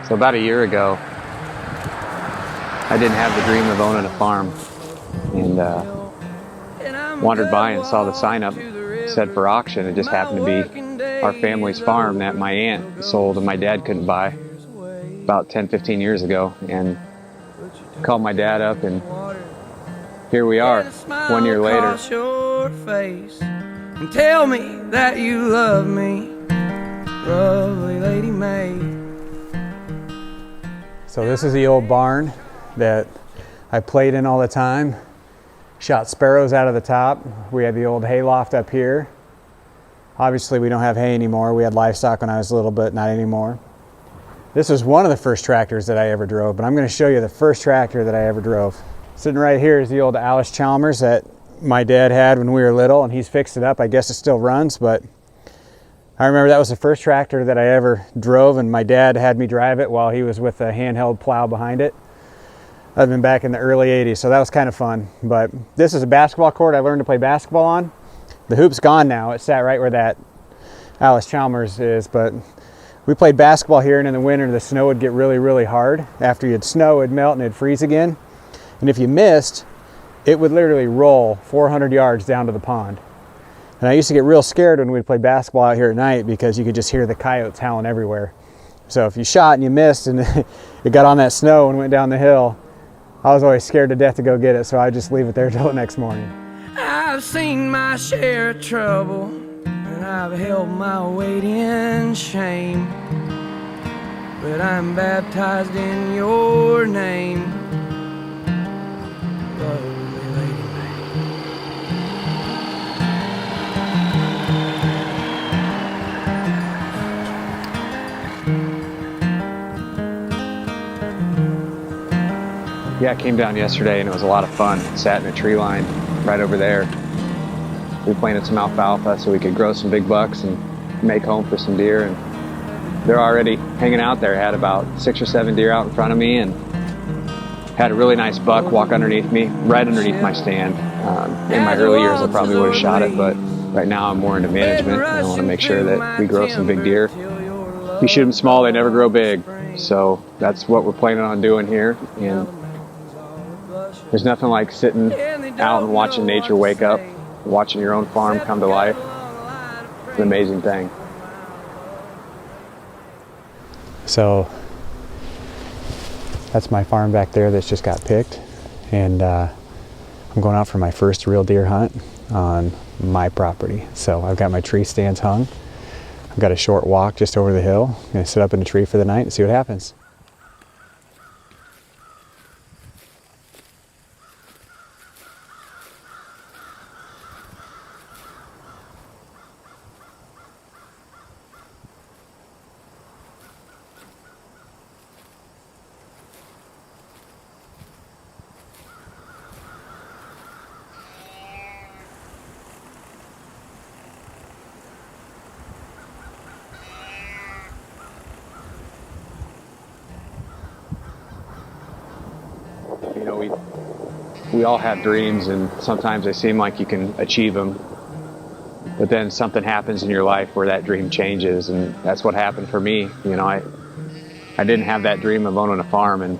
So about a year ago, I didn't have the dream of owning a farm, and wandered by and saw the sign up, said for auction. It just happened to be our family's farm that my aunt sold and my dad couldn't buy about 10-15 years ago, and called my dad up, and here we are 1 year later. And tell me that you love me, lovely Lady May. So this is the old barn that I played in all the time. Shot sparrows out of the top. We had the old hay loft up here. Obviously we don't have hay anymore. We had livestock when I was little, but not anymore. This was one of the first tractors that I ever drove, but I'm going to show you the first tractor that I ever drove. Sitting right here is the old allischalmers that my dad had when we were little, and he's fixed it up. I guess it still runs, but I remember that was the first tractor that I ever drove, and my dad had me drive it while he was with a handheld plow behind it. I've been back in the early 80s, so that was kind of fun. But this is a basketball court I learned to play basketball on. The hoop's gone now. It sat right where that allischalmers is, but we played basketball here, and in the winter the snow would get really, really hard. After you'd snow, it'd melt and it'd freeze again. And if you missed, it would literally roll 400 yards down to the pond. And I used to get real scared when we'd play basketball out here at night because you could just hear the coyotes howling everywhere. So if you shot and you missed and it got on that snow and went down the hill, I was always scared to death to go get it, so I'd just leave it there till the next morning. I've seen my share of trouble, and I've held my weight in shame, but I'm baptized in your name, lovely Lady May. Yeah, I came down yesterday and it was a lot of fun. Sat in a tree line right over there. We planted some alfalfa so we could grow some big bucks and make home for some deer, and they're already hanging out there. Had about 6 or 7 deer out in front of me, and had a really nice buck walk underneath me, right underneath my stand. In my early years I probably would have shot it, but right now I'm more into management, and I want to make sure that we grow some big deer. If you shoot them small, they never grow big, so that's what we're planning on doing here. And there's nothing like sitting out and watching nature wake up, watching your own farm come to life. It's an amazing thing. So that's my farm back there that's just got picked, and I'm going out for my first real deer hunt on my property. So I've got my tree stands hung. I've got a short walk just over the hill. I'm gonna sit up in a tree for the night and see what happens. You know, we all have dreams, and sometimes they seem like you can achieve them, but then something happens in your life where that dream changes, and that's what happened for me. You know, I didn't have that dream of owning a farm, and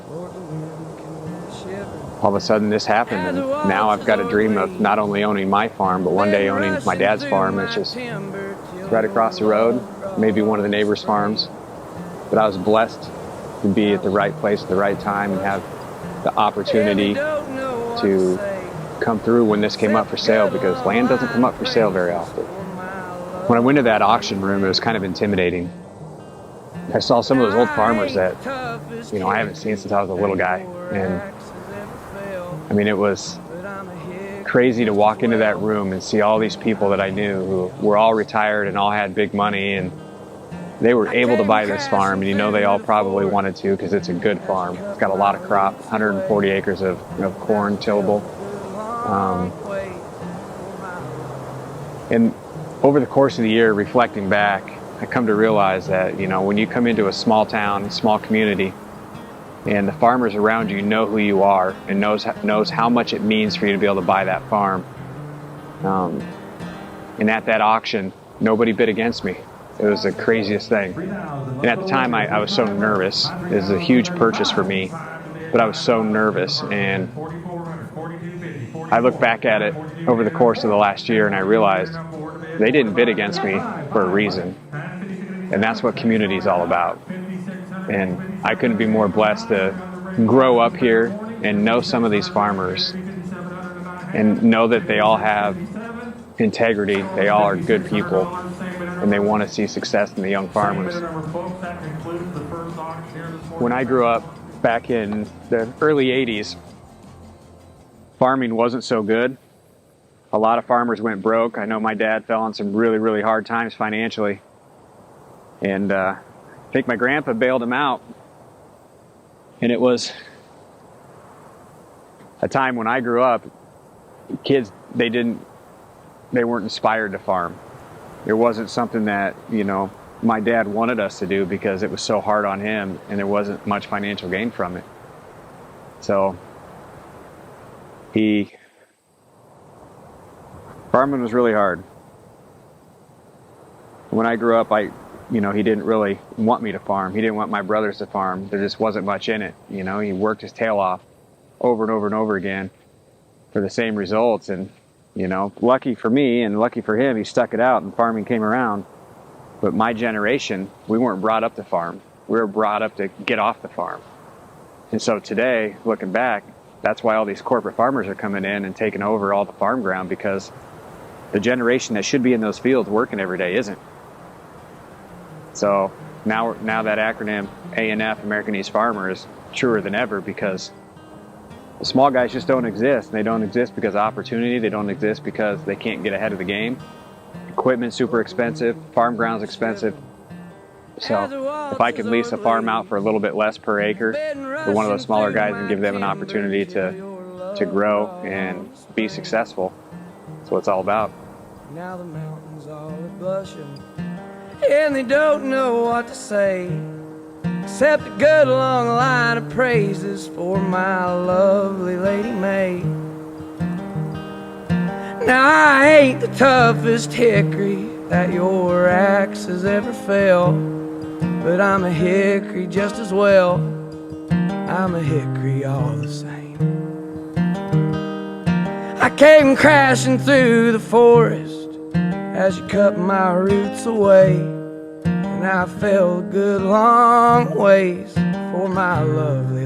all of a sudden this happened, and now I've got a dream of not only owning my farm, but one day owning my dad's farm. It's just right across the road, maybe one of the neighbors' farms. But I was blessed to be at the right place at the right time and have the opportunity to come through when this came up for sale, because land doesn't come up for sale very often. When I went to that auction room, it was kind of intimidating. I saw some of those old farmers that, you know, I haven't seen since I was a little guy. And I mean, it was crazy to walk into that room and see all these people that I knew who were all retired and all had big money, and they were able to buy this farm, and you know they all probably wanted to because it's a good farm. It's got a lot of crop, 140 acres of corn tillable. And over the course of the year, reflecting back, I come to realize that, you know, when you come into a small town, small community, and the farmers around you know who you are and knows how much it means for you to be able to buy that farm. And at that auction, nobody bid against me. It was the craziest thing. And at the time, I was so nervous. It was a huge purchase for me, but I was so nervous. And I look back at it over the course of the last year, and I realized they didn't bid against me for a reason. And that's what community is all about. And I couldn't be more blessed to grow up here and know some of these farmers and know that they all have integrity, they all are good people, and they want to see success in the young farmers. When I grew up back in the early 80s, farming wasn't so good. A lot of farmers went broke. I know my dad fell on some really, really hard times financially. And I think my grandpa bailed him out. And it was a time when I grew up, kids, they weren't inspired to farm. It wasn't something that, my dad wanted us to do because it was so hard on him and there wasn't much financial gain from it. So farming was really hard. When I grew up, he didn't really want me to farm. He didn't want my brothers to farm. There just wasn't much in it. He worked his tail off over and over and over again for the same results. And, lucky for me and lucky for him, he stuck it out and farming came around. But my generation, we weren't brought up to farm. We were brought up to get off the farm. And so today, looking back, that's why all these corporate farmers are coming in and taking over all the farm ground, because the generation that should be in those fields working every day isn't. So now that acronym ANF, American East Farmer, is truer than ever, because the small guys just don't exist. They don't exist because of opportunity. They don't exist because they can't get ahead of the game. Equipment's super expensive. Farm ground's expensive. So if I could lease a farm out for a little bit less per acre for one of those smaller guys and give them an opportunity to grow and be successful, that's what it's all about. Now the mountains all are blushing, and they don't know what to say, except a good long line of praises for my lovely Lady May. Now I ain't the toughest hickory that your axe has ever felled, but I'm a hickory just as well. I'm a hickory all the same. I came crashing through the forest as you cut my roots away, and I fell a good long ways for my lovely